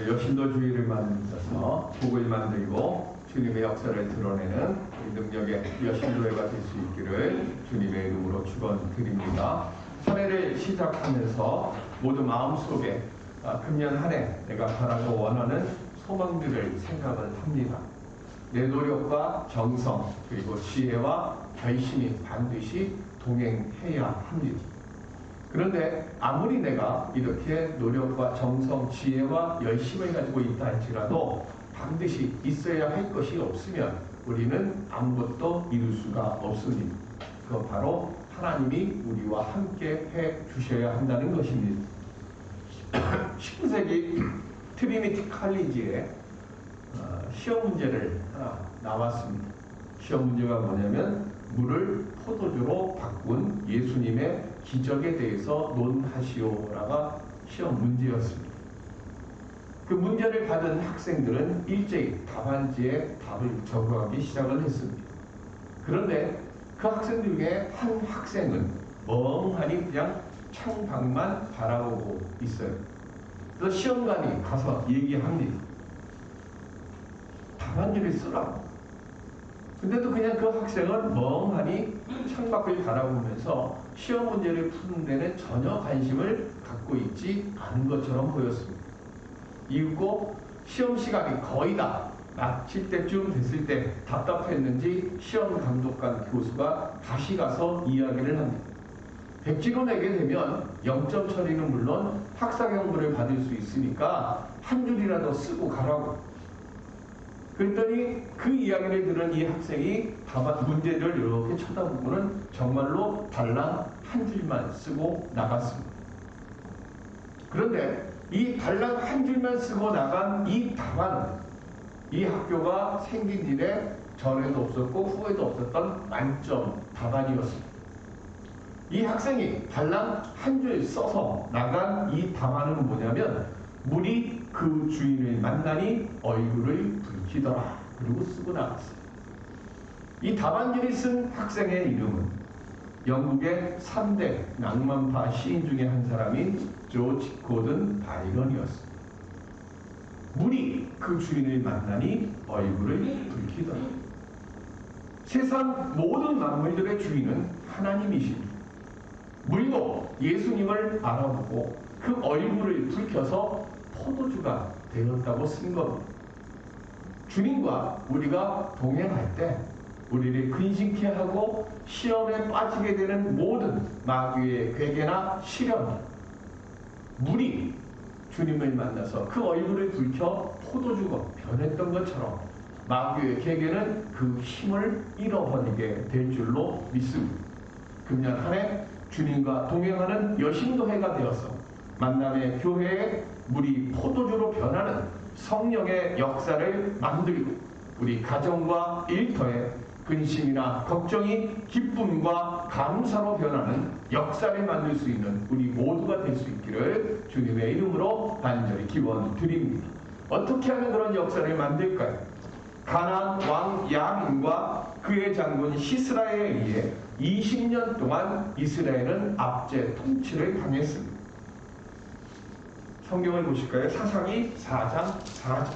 여신도주의를 만들어서 복을 만들고 주님의 역사를 드러내는 능력의 여신도회가 될 수 있기를 주님의 이름으로 축원드립니다. 한 해를 시작하면서 모두 마음속에 금년 한 해 내가 바라고 원하는 소망들을 생각을 합니다. 내 노력과 정성 그리고 지혜와 결심이 반드시 동행해야 합니다. 그런데 아무리 내가 이렇게 노력과 정성, 지혜와 열심을 가지고 있다 할지라도 반드시 있어야 할 것이 없으면 우리는 아무것도 이룰 수가 없습니다. 그거 바로 하나님이 우리와 함께 해 주셔야 한다는 것입니다. 19세기 트리니티 칼리지에 시험 문제를 하나 나왔습니다. 시험 문제가 뭐냐면 물을 포도주로 바꾼 예수님의 기적에 대해서 논하시오라가 시험 문제였습니다. 그 문제를 받은 학생들은 일제히 답안지에 답을 적어가기 시작을 했습니다. 그런데 그 학생들 중에 한 학생은 멍하니 그냥 창밖만 바라보고 있어요. 그래서 시험관이 가서 얘기합니다. 답안지를 쓰라고. 근데도 그냥 그 학생은 멍하니 창밖을 바라보면서 시험 문제를 푸는 데는 전혀 관심을 갖고 있지 않은 것처럼 보였습니다. 이윽고 시험 시간이 거의 다 마칠 때쯤 됐을 때 답답했는지 시험 감독관 교수가 다시 가서 이야기를 합니다. 백지로 내게 되면 0점 처리는 물론 학사경고를 받을 수 있으니까 한 줄이라도 쓰고 가라고. 그랬더니 그 이야기를 들은 이 학생이 답안 문제를 이렇게 쳐다보고는 정말로 달랑 한 줄만 쓰고 나갔습니다. 그런데 이 달랑 한 줄만 쓰고 나간 이 답안은 이 학교가 생긴 일에 전에도 없었고 후에도 없었던 만점 답안이었습니다. 이 학생이 달랑 한 줄 써서 나간 이 답안은 뭐냐면 물이 그 주인을 만나니 얼굴을 붉히더라. 그리고 쓰고 나갔어요. 이 답안지를 쓴 학생의 이름은 영국의 3대 낭만파 시인 중에 한 사람인 조지 고든 바이런이었습니다. 물이 그 주인을 만나니 얼굴을 붉히더라. 세상 모든 만물들의 주인은 하나님이십니다. 물도 예수님을 알아보고 그 얼굴을 붉혀서 포도주가 되었다고 쓴 겁니다. 주님과 우리가 동행할 때 우리를 근심케 하고 시험에 빠지게 되는 모든 마귀의 괴계나 시련, 물이 주님을 만나서 그 얼굴을 붉혀 포도주가 변했던 것처럼 마귀의 괴계는 그 힘을 잃어버리게 될 줄로 믿습니다. 금년 한 해 주님과 동행하는 여신도회가 되어서 만남의 교회에 물이 포도주로 변하는 성령의 역사를 만들고 우리 가정과 일터에 근심이나 걱정이 기쁨과 감사로 변하는 역사를 만들 수 있는 우리 모두가 될 수 있기를 주님의 이름으로 간절히 기원드립니다. 어떻게 하면 그런 역사를 만들까요? 가나안 왕 야민과 그의 장군 시스라에 의해 20년 동안 이스라엘은 압제 통치를 당했습니다. 성경을 보실까요? 사사기 4장 4절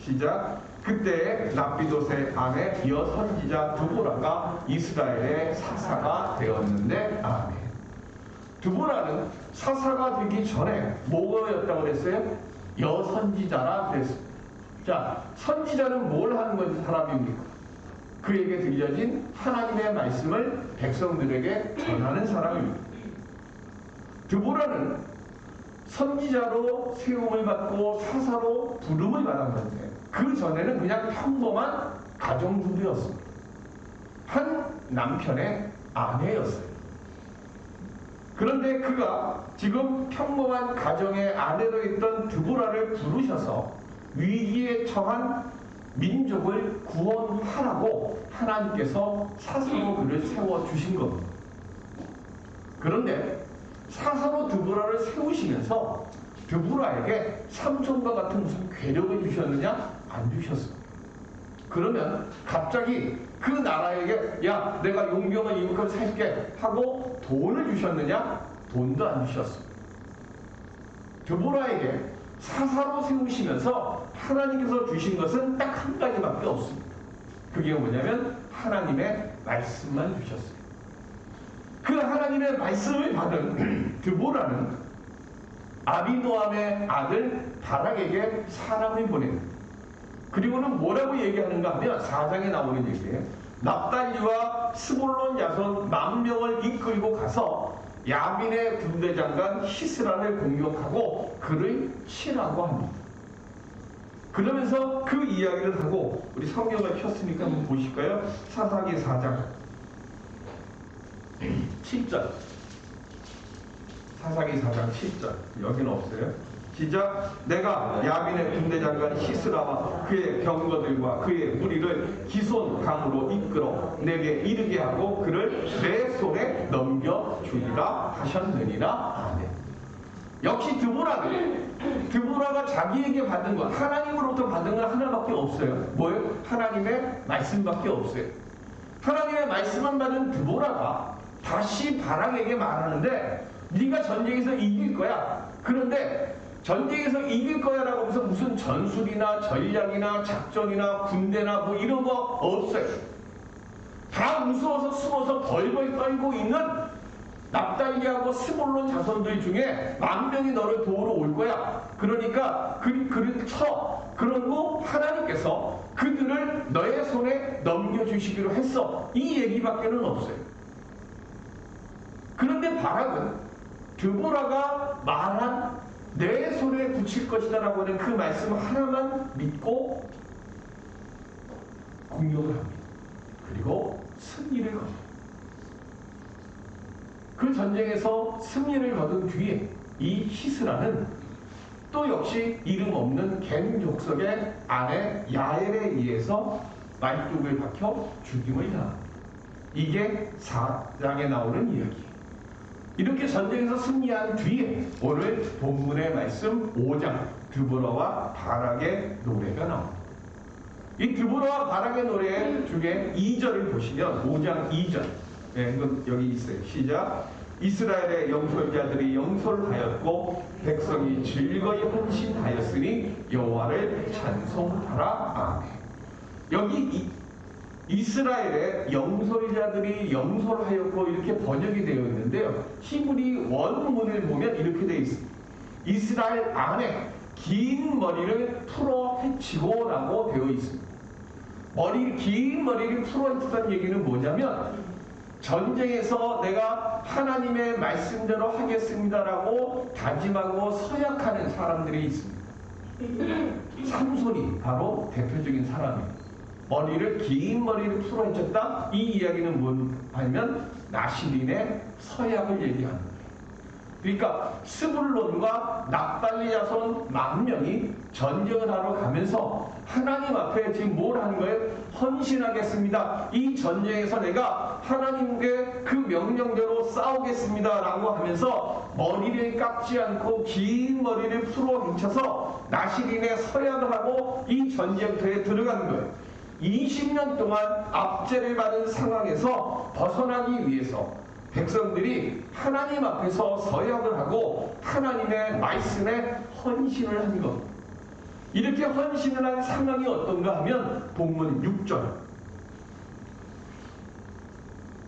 시작. 그때 랍비돗의 아내 여선지자 두보라가 이스라엘의 사사가 되었는데 아멘. 두보라는 사사가 되기 전에 뭐였다고 그랬어요? 여선지자라 그랬습니다. 자, 선지자는 뭘 하는 사람입니까? 그에게 들려진 하나님의 말씀을 백성들에게 전하는 사람입니다. 드보라는 선지자로 세움을 받고 사사로 부름을 받았는데 그 전에는 그냥 평범한 가정주부였습니다. 한 남편의 아내였어요. 그런데 그가 지금 평범한 가정의 아내로 있던 드보라를 부르셔서 위기에 처한 민족을 구원하라고 하나님께서 사사로 그를 세워주신 겁니다. 그런데 사사로 드보라를 세우시면서 드보라에게 삼촌과 같은 무슨 괴력을 주셨느냐? 안 주셨습니다. 그러면 갑자기 그 나라에게 야 내가 용병을 이만큼 살게 하고 돈을 주셨느냐? 돈도 안 주셨습니다. 드보라에게 사사로 세우시면서 하나님께서 주신 것은 딱 한 가지밖에 없습니다. 그게 뭐냐면 하나님의 말씀만 주셨어요. 그 하나님의 말씀을 받은 드보라는 아비노함의 아들 바락에게 사람을 보냅니다. 그리고는 뭐라고 얘기하는가 하면 4장에 나오는 얘기예요. 납달리와 스불론 야손 10,000명을 이끌고 가서 야빈의 군대장관 히스라를 공격하고 그를 치라고 합니다. 그러면서 그 이야기를 하고 우리 성경을 켰으니까 한번 보실까요? 사사기 4장 7절. 사사기 4장 7절. 여기는 없어요. 시작. 내가 야빈의 군대장관 히스라와 그의 병거들과 그의 무리를 기손 강으로 이끌어 내게 이르게 하고 그를 내 손에 넘겨주리라 하셨느니라. 아멘. 역시 드보라가 자기에게 받은 것, 하나님으로부터 받은 건 하나밖에 없어요. 뭐예요? 하나님의 말씀밖에 없어요. 하나님의 말씀만 받은 드보라가 다시 바락에게 말하는데 네가 전쟁에서 이길 거야. 그런데 전쟁에서 이길 거야 라고 하면서 무슨 전술이나 전략이나 작전이나 군대나 뭐 이런 거 없어요. 다 무서워서 숨어서 벌벌 떨고 있는 납달리하고 스불론 자손들 중에 10,000명이 너를 도우러 올 거야. 그러니까 그를 쳐. 그러고 하나님께서 그들을 너의 손에 넘겨주시기로 했어. 이 얘기밖에는 없어요. 그런데 바락은 드보라가 말한 내 손에 붙일 것이다 라고 하는 그 말씀 하나만 믿고 공격을 합니다. 그리고 승리를 거둡니다. 그 전쟁에서 승리를 거둔 뒤에 이 히스라는 또 역시 이름 없는 겐 족속의 아내 야엘에 의해서 말뚝을 박혀 죽임을 당합니다. 이게 4장에 나오는 이야기예요. 이렇게 전쟁에서 승리한 뒤에 오늘 본문의 말씀 5장 드보라와 바락의 노래가 나옵니다. 이 드보라와 바락의 노래 중에 2절을 보시면 5장 2절 이건 여기 있어요. 시작. 이스라엘의 영솔자들이 영솔하였고 백성이 즐거이 헌신하였으니 여호와를 찬송하라. 아멘. 여기 이스라엘의 영솔자들이 영솔하였고 이렇게 번역이 되어 있는데요. 히브리 원문을 보면 이렇게 되어 있습니다. 이스라엘 안에 긴 머리를 풀어 헤치고 라고 되어 있습니다. 긴 머리를 풀어 헤치다는 얘기는 뭐냐면 전쟁에서 내가 하나님의 말씀대로 하겠습니다라고 다짐하고 서약하는 사람들이 있습니다. 삼손이 바로 대표적인 사람입니다. 긴 머리를 풀어 헤쳤다. 이 이야기는 뭐냐면 나실인의 서약을 얘기하는 거예요. 그러니까 스불론과 납달리 자손 10,000명이 전쟁을 하러 가면서 하나님 앞에 지금 뭘 하는 거예요? 헌신하겠습니다. 이 전쟁에서 내가 하나님께 그 명령대로 싸우겠습니다 라고 하면서 머리를 깎지 않고 긴 머리를 풀어 헤쳐서 나실인의 서약을 하고 이 전쟁터에 들어가는 거예요. 20년 동안 압제를 받은 상황에서 벗어나기 위해서 백성들이 하나님 앞에서 서약을 하고 하나님의 말씀에 헌신을 한 것. 이렇게 헌신을 한 상황이 어떤가 하면 본문 6절.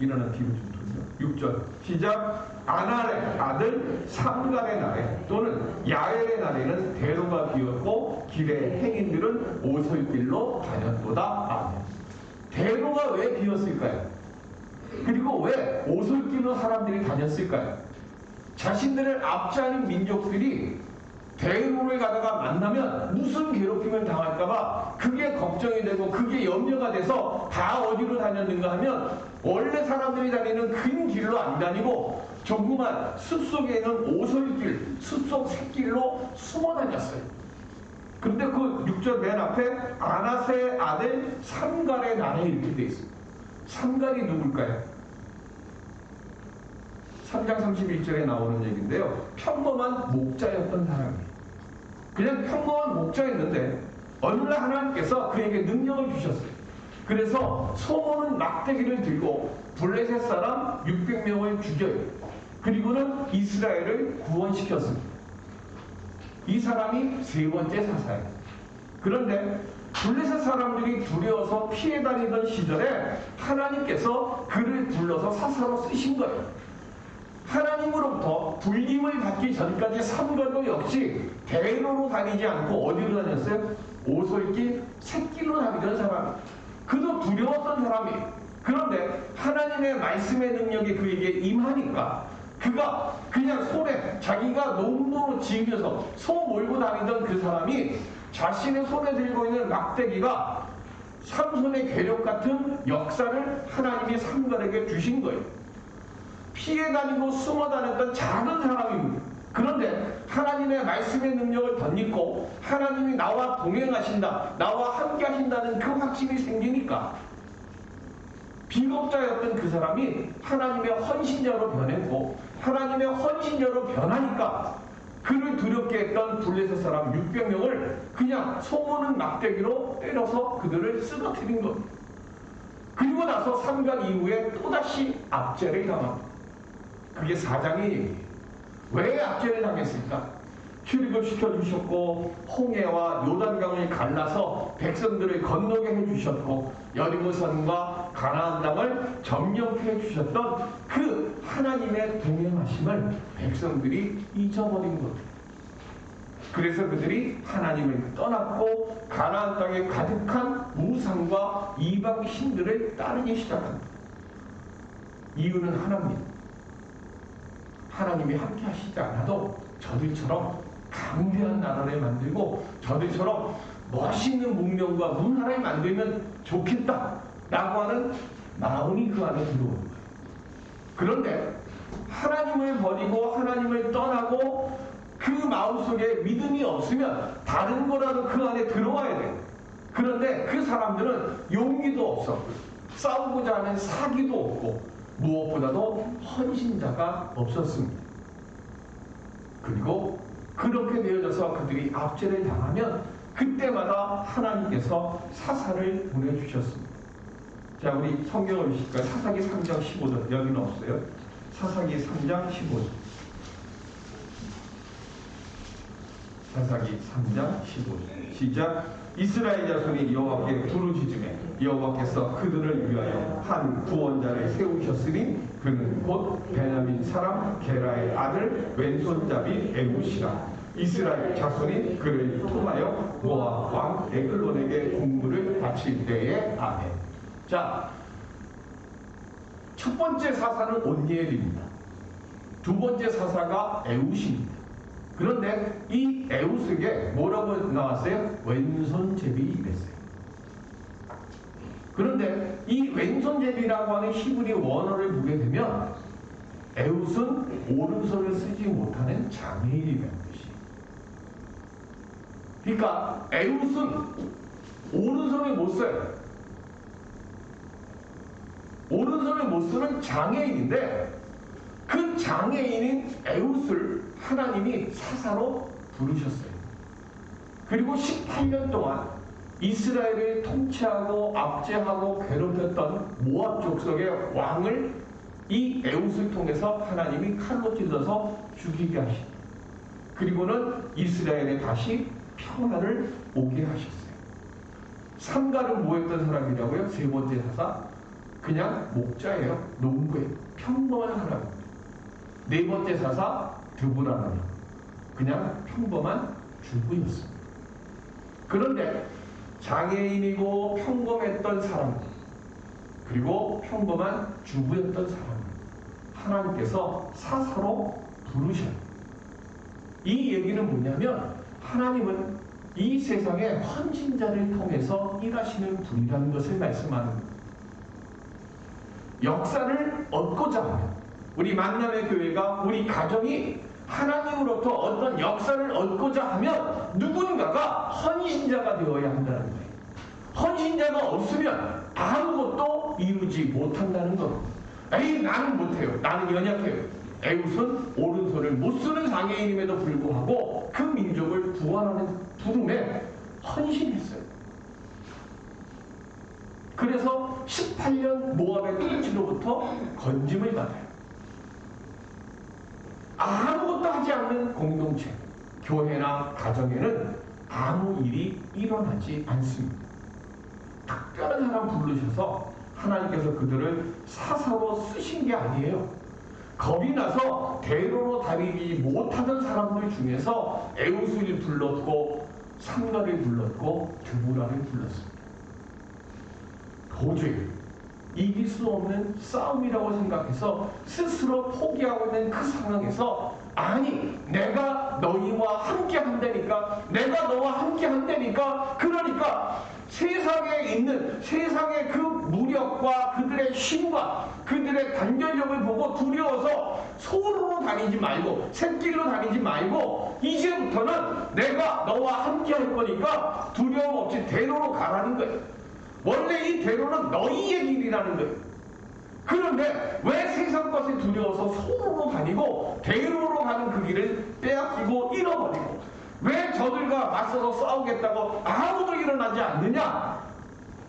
일어나 뒤로 좀 돌려. 6절. 시작. 아날의 아들 삼갈의 날에 또는 야엘의 날에는 대로가 비었고 길의 행인들은 오솔길로 다녔도다. 아멘. 대로가 왜 비었을까요? 그리고 왜 오솔길로 사람들이 다녔을까요? 자신들을 압제하는 민족들이 대로를 가다가 만나면 무슨 괴롭힘을 당할까봐 그게 걱정이 되고 그게 염려가 돼서 다 어디로 다녔는가 하면 원래 사람들이 다니는 큰 길로 안 다니고 조그만 숲속에 있는 오솔길, 숲속 샛길로 숨어 다녔어요. 그런데 그 6절 맨 앞에 아낫의 아들 삼갈의 날에 이렇게 되어 있습니다. 삼갈이 누굴까요? 3장 31절에 나오는 얘기인데요. 평범한 목자였던 사람이에요. 그냥 평범한 목자였는데 어느 날 하나님께서 그에게 능력을 주셨어요. 그래서 소모는 막대기를 들고 블레셋 사람 600명을 죽여요. 그리고는 이스라엘을 구원시켰습니다. 이 사람이 세 번째 사사예요. 그런데 블레셋 사람들이 두려워서 피해 다니던 시절에 하나님께서 그를 불러서 사사로 쓰신 거예요. 하나님으로부터 불림을 받기 전까지 삼가도 역시 대로로 다니지 않고 어디로 다녔어요? 오솔길, 샛길로 다니던 사람. 그도 두려웠던 사람이에요. 그런데 하나님의 말씀의 능력이 그에게 임하니까 그가 그냥 손에 자기가 농도로 지으면서 소 몰고 다니던 그 사람이 자신의 손에 들고 있는 막대기가 삼손의 괴력 같은 역사를 하나님이 삼갈에게 주신 거예요. 피해 다니고 숨어 다녔던 작은 사람입니다. 그런데 하나님의 말씀의 능력을 덧입고 하나님이 나와 동행하신다, 나와 함께 하신다는 그 확신이 생기니까 비겁자였던 그 사람이 하나님의 헌신자로 변했고, 하나님의 헌신자로 변하니까 그를 두렵게 했던 블레셋 사람 600명을 그냥 소모는 막대기로 때려서 그들을 쓰러뜨린 겁니다. 그리고 나서 3간 이후에 또다시 압제를 당합니다. 그게 4장의 얘기예요. 왜 압제를 당했을까? 출입을 시켜주셨고 홍해와 요단강을 갈라서 백성들을 건너게 해주셨고 여리고성과 가나안 땅을 점령케 해주셨던 그 하나님의 동행하심을 백성들이 잊어버린 것. 그래서 그들이 하나님을 떠났고 가나안 땅에 가득한 우상과 이방 신들을 따르기 시작합니다. 이유는 하나입니다. 하나님이 함께 하시지 않아도 저들처럼 강대한 나라를 만들고 저들처럼 멋있는 문명과 문화를 만들면 좋겠다라고 하는 마음이 그 안에 들어오는 거예요. 그런데 하나님을 버리고 하나님을 떠나고 그 마음속에 믿음이 없으면 다른 거라도 그 안에 들어와야 돼요. 그런데 그 사람들은 용기도 없었고 싸우고자 하는 사기도 없고 무엇보다도 헌신자가 없었습니다. 그리고 그렇게 되어져서 그들이 압제를 당하면 그때마다 하나님께서 사사를 보내주셨습니다. 자, 우리 성경을 보실까요? 사사기 3장 15절. 여기는 없어요. 사사기 3장 15절. 사사기 3장 15절. 시작. 이스라엘 자손이 여호와께 부르짖으매 여호와께서 그들을 위하여 한 구원자를 세우셨으니 그는 곧 베냐민 사람 게라의 아들 왼손잡이 에굿이라. 이스라엘 자손이 그를 통하여 모압 왕 에글론에게 공물을 바칠 때에 아멘. 자, 첫 번째 사사는 온니엘입니다. 두 번째 사사가 에웃입니다. 그런데 이 에웃에게 뭐라고 나왔어요? 왼손제비 이랬어요. 그런데 이 왼손제비라고 하는 히브리 원어를 보게 되면 에웃은 오른손을 쓰지 못하는 장애인이라는 것이에요. 그러니까 에웃은 오른손을 못 써요. 오른손을 못 쓰는 장애인인데 그 장애인인 에웃을 하나님이 사사로 부르셨어요. 그리고 18년 동안 이스라엘을 통치하고 압제하고 괴롭혔던 모압 족속의 왕을 이 에웃을 통해서 하나님이 칼로 찔러서 죽이게 하십니다. 그리고는 이스라엘에 다시 평화를 오게 하셨어요. 삼갈은 뭐였던 사람이라고요? 세 번째 사사? 그냥 목자예요. 농부예요. 평범한 사람입니다. 네 번째 사사 드보라는 그냥 평범한 주부였습니다. 그런데 장애인이고 평범했던 사람 그리고 평범한 주부였던 사람 하나님께서 사사로 부르셔요. 이 얘기는 뭐냐면 하나님은 이 세상에 헌신자를 통해서 일하시는 분이라는 것을 말씀하는 겁니다. 역사를 얻고자 하면 우리 만남의 교회가 우리 가정이 하나님으로부터 어떤 역사를 얻고자 하면 누군가가 헌신자가 되어야 한다는 거예요. 헌신자가 없으면 아무것도 이루지 못한다는 겁니다. 에이 나는 못해요. 나는 연약해요. 에웃은 오른손을 못 쓰는 장애인임에도 불구하고 그 민족을 구원하는 부름에 헌신했어요. 그래서 18년 모압의 통치로부터 건짐을 받아요. 아무것도 하지 않는 공동체, 교회나 가정에는 아무 일이 일어나지 않습니다. 특별한 사람 부르셔서 하나님께서 그들을 사사로 쓰신 게 아니에요. 겁이 나서 대로로 다니지 못하던 사람들 중에서 에우스를 불렀고 삼가를 불렀고 드보라를 불렀습니다. 도저히 이길 수 없는 싸움이라고 생각해서 스스로 포기하고 있는 그 상황에서 아니 내가 너희와 함께 한다니까, 내가 너와 함께 한다니까, 그러니까 세상에 있는 세상의 그 무력과 그들의 힘과 그들의 단결력을 보고 두려워서 소로로 다니지 말고 샛길로 다니지 말고 이제부터는 내가 너와 함께 할 거니까 두려움 없이 대로로 가라는 거예요. 원래 이 대로는 너희의 길이라는 거예요. 그런데 왜 세상 것에 두려워서 소로로 다니고 대로로 가는 그 길을 빼앗기고 잃어버리고 왜 저들과 맞서서 싸우겠다고 아무도 일어나지 않느냐?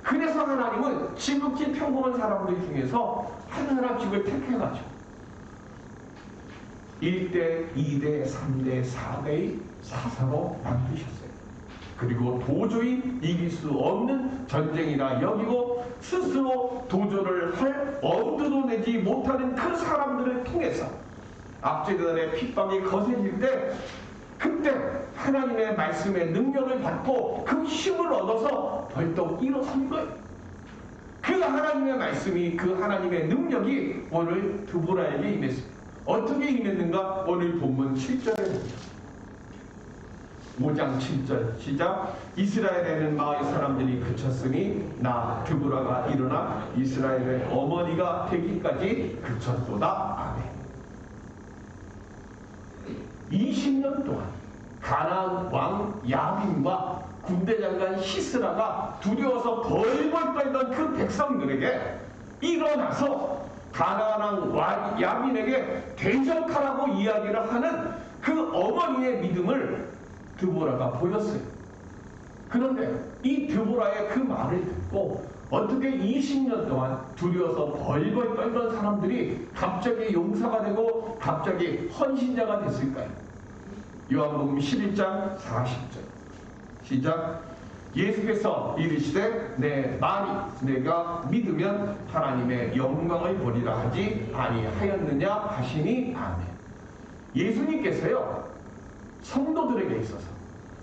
그래서 하나님은 지극히 평범한 사람들 중에서 한 사람씩을 택해가지고 1대, 2대, 3대, 4대의 사사로 만드셨어요. 그리고 도저히 이길 수 없는 전쟁이라 여기고 스스로 도전을 할 엄두도 내지 못하는 그 사람들을 통해서 압제들의 핍박이 거세질 때 그때 하나님의 말씀의 능력을 받고 그 힘을 얻어서 벌떡 일어선 거예요. 그 하나님의 말씀이, 그 하나님의 능력이 오늘 드보라에게 임했습니다. 어떻게 임했는가? 오늘 본문 7절에 봅니다. 5장 7절 시작. 이스라엘에는 마을 사람들이 그쳤으니 나 드보라가 일어나 이스라엘의 어머니가 되기까지 그쳤도다. 아멘. 20년 동안 가나안 왕 야빈과 군대 장관 시스라가 두려워서 벌벌 떨던 그 백성들에게 일어나서 가나안 왕 야빈에게 대적하라고 이야기를 하는 그 어머니의 믿음을 드보라가 보였어요. 그런데 이 드보라의 그 말을 듣고 어떻게 20년 동안 두려워서 벌벌 떨던 사람들이 갑자기 용사가 되고 갑자기 헌신자가 됐을까요? 요한복음 11장 40절 시작. 예수께서 이르시되 내 말이 내가 믿으면 하나님의 영광을 보리라 하지 아니하였느냐 하시니 아멘. 예수님께서요 성도들에게 있어서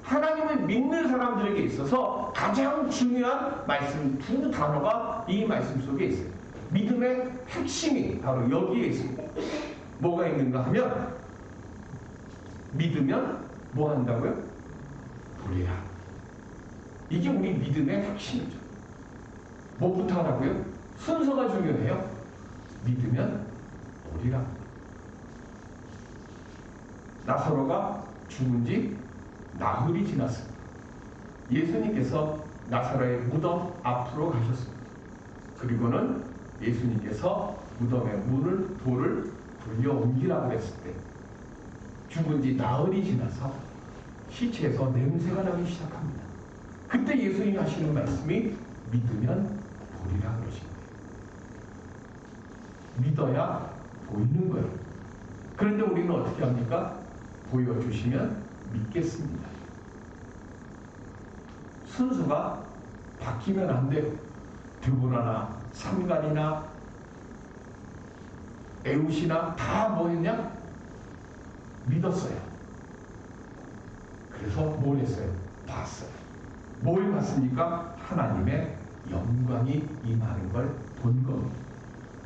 하나님을 믿는 사람들에게 있어서 가장 중요한 말씀 두 단어가 이 말씀 속에 있어요. 믿음의 핵심이 바로 여기에 있습니다. 뭐가 있는가 하면 믿으면 뭐 한다고요? 보리라. 이게 우리 믿음의 핵심이죠. 뭐부터 하라고요? 순서가 중요해요. 믿으면 보리라. 나사로가 죽은 지 나흘이 지났습니다. 예수님께서 나사로의 무덤 앞으로 가셨습니다. 그리고는 예수님께서 무덤의 돌을 돌려 옮기라고 했을 때 죽은 지 나흘이 지나서 시체에서 냄새가 나기 시작합니다. 그때 예수님이 하시는 말씀이 믿으면 보리라 그러십니다. 믿어야 보이는 거예요. 그런데 우리는 어떻게 합니까? 보여주시면 믿겠습니다. 순서가 바뀌면 안 돼요. 드보라나 삼갈이나 에웃이나 다 뭐했냐? 믿었어요. 그래서 뭘 했어요? 봤어요. 뭘 봤습니까? 하나님의 영광이 임하는 걸 본 겁니다.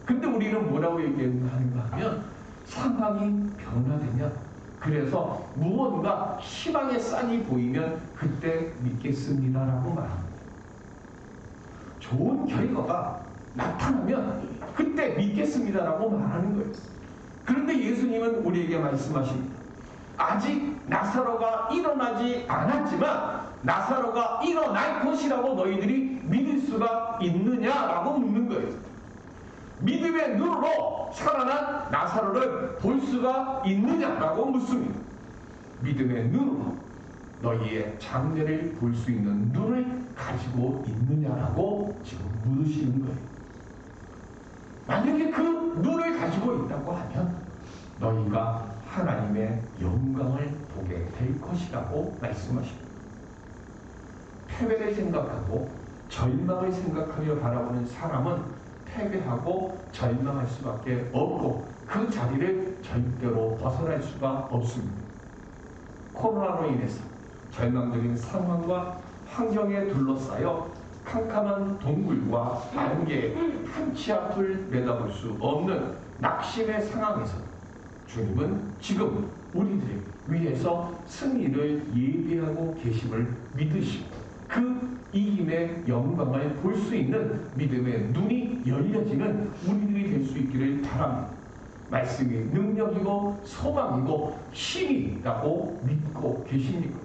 근데 우리는 뭐라고 얘기하는가 하면 상황이 변화되면 그래서 무언가 희망의 쌍이 보이면 그때 믿겠습니다라고 말합니다. 좋은 결과가 나타나면 그때 믿겠습니다라고 말하는 거예요. 그런데 예수님은 우리에게 말씀하십니다. 아직 나사로가 일어나지 않았지만 나사로가 일어날 것이라고 너희들이 믿을 수가 있느냐라고 묻는 거예요. 믿음의 눈으로 살아난 나사로를 볼 수가 있느냐라고 묻습니다. 믿음의 눈으로 너희의 장래를 볼 수 있는 눈을 가지고 있느냐라고 지금 물으시는 거예요. 만약에 그 눈을 가지고 있다고 하면 너희가 하나님의 영광을 보게 될 것이라고 말씀하십니다. 패배를 생각하고 절망을 생각하며 바라보는 사람은 패배하고 절망할 수밖에 없고 그 자리를 절대로 벗어날 수가 없습니다. 코로나로 인해서 절망적인 상황과 환경에 둘러싸여 캄캄한 동굴과 안개에 한 치 앞을 내다볼 수 없는 낙심의 상황에서 주님은 지금 우리들을 위해서 승리를 예비하고 계심을 믿으시고 그 이김의 영광을 볼 수 있는 믿음의 눈이 열려지는 우리들이 될 수 있기를 바랍니다. 말씀이 능력이고 소망이고 힘이라고 믿고 계십니까?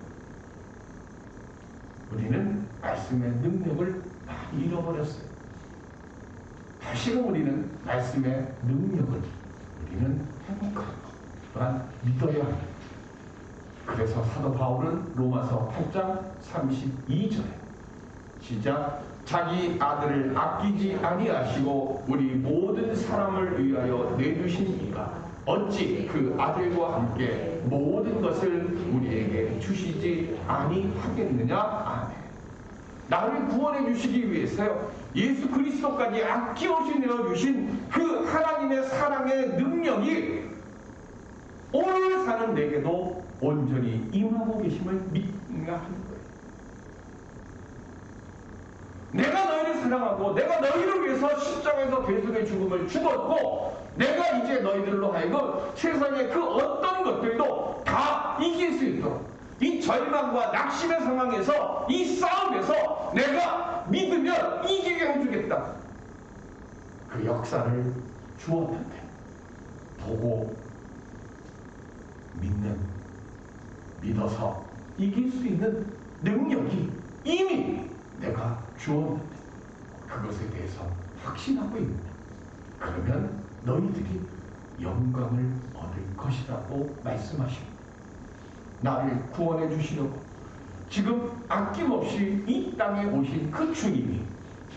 우리는 말씀의 능력을 많이 잃어버렸어요. 다시금 우리는 말씀의 능력을 우리는 회복하고 믿어야 합니다. 그래서 사도 바울은 로마서 8장 32절에 시작 자기 아들을 아끼지 아니하시고 우리 모든 사람을 위하여 내주신 이가 어찌 그 아들과 함께 모든 것을 우리에게 주시지 아니하겠느냐. 아멘. 나를 구원해 주시기 위해서요 예수 그리스도까지 아끼어주내어 주신 그 하나님의 사랑의 능력이 오늘 사는 내게도 온전히 임하고 계심을 믿어야 하는 거예요. 내가 너희를 사랑하고 내가 너희를 위해서 십자가에서 대속의 죽음을 죽었고 내가 이제 너희들로 하여금 세상의 그 어떤 것들도 다 이길 수 있도록 이 절망과 낙심의 상황에서 이 싸움에서 내가 믿으면 이기게 해주겠다. 그 역사를 주었는데 보고 믿어서 이길 수 있는 능력이 이미 내가 주었는데 그것에 대해서 확신하고 있는데 그러면 너희들이 영광을 얻을 것이라고 말씀하십니다. 나를 구원해 주시려고 지금 아낌없이 이 땅에 오신 그 주님이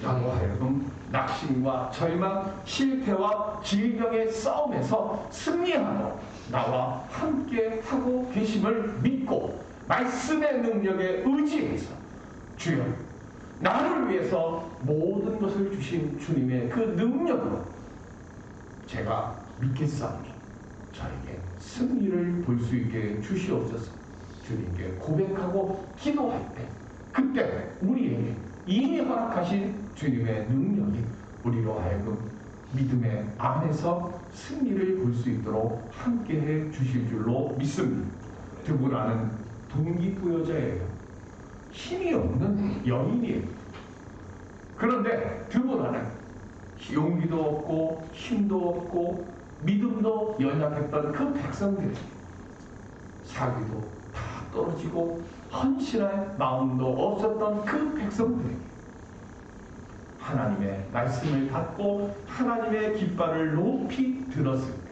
나로 하여금 낙심과 절망, 실패와 질병의 싸움에서 승리하고 나와 함께 하고 계심을 믿고 말씀의 능력에 의지해서 주여 나를 위해서 모든 것을 주신 주님의 그 능력으로 제가 믿겠사오니 저에게 승리를 볼 수 있게 주시옵소서. 주님께 고백하고 기도할 때 그때 우리에게 이미 허락하신 주님의 능력이 우리로 하여금 믿음의 안에서 승리를 볼 수 있도록 함께해 주실 줄로 믿습니다. 드보라는 동기부여자예요. 힘이 없는 여인이에요. 그런데 드보라는 용기도 없고 힘도 없고 믿음도 연약했던 그 백성들이 사기도 다 떨어지고 헌신할 마음도 없었던 그 백성들에게 하나님의 말씀을 받고 하나님의 깃발을 높이 들었을 때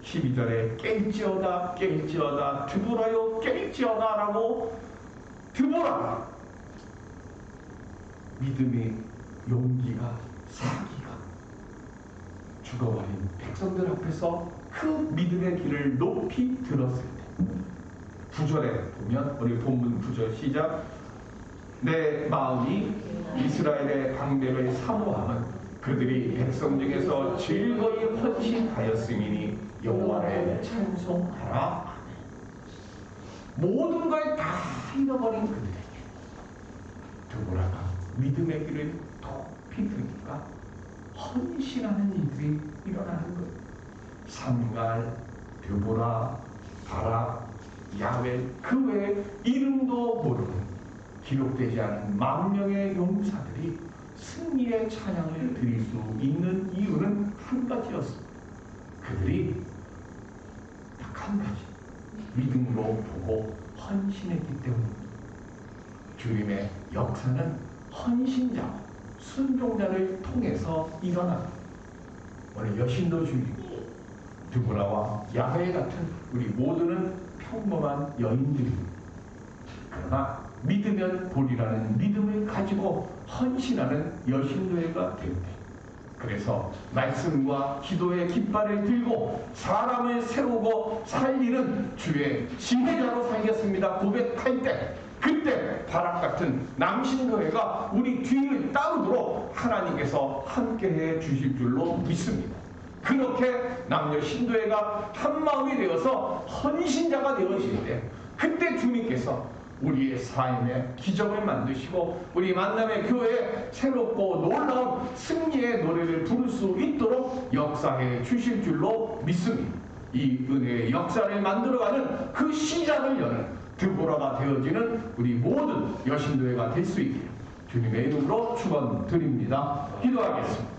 12절에 깰지어다 깰지어다 드보라요 깰지어다 라고 드보라가 믿음의 용기가 사기가 죽어버린 백성들 앞에서 그 믿음의 길을 높이 들었을 때 9절에 보면 우리 본문 9절 시작 내 마음이 이스라엘의 방백을 사모함은 그들이 백성 중에서 즐거이 헌신하였음이니 여호와를 찬송하라. 모든 걸 다 잃어버린 그들에게 드보라가 믿음의 길을 높이 들니까 헌신하는 일들이 일어나는 거예요. 삼갈, 드보라, 바락, 야웰 그 외에 이름도 모르는 기록되지 않은 만 명의 용사들이 승리의 찬양을 드릴 수 있는 이유는 한 가지였습니다. 그들이 딱 한 가지 믿음으로 보고 헌신했기 때문입니다. 주님의 역사는 헌신자와 순종자를 통해서 일어납니다. 오늘 여신도 주님 드보라와 야베 같은 우리 모두는 평범한 여인들입니다. 그러나 믿으면 보리라는 믿음을 가지고 헌신하는 여신노예가 될 때, 그래서 말씀과 기도의 깃발을 들고 사람을 세우고 살리는 주의 지혜자로 살겠습니다 고백할 때, 그때 바락 같은 남신노예가 우리 뒤를 따르도록 하나님께서 함께해 주실 줄로 믿습니다. 그렇게 남녀 신도회가 한마음이 되어서 헌신자가 되어질 때, 그때 주님께서 우리의 삶에 기적을 만드시고 우리 만남의 교회에 새롭고 놀라운 승리의 노래를 부를 수 있도록 역사해 주실 줄로 믿습니다. 이 은혜의 역사를 만들어가는 그 시작을 여는 드보라가 되어지는 우리 모든 여신도회가 될 수 있기를 주님의 이름으로 축원드립니다. 기도하겠습니다.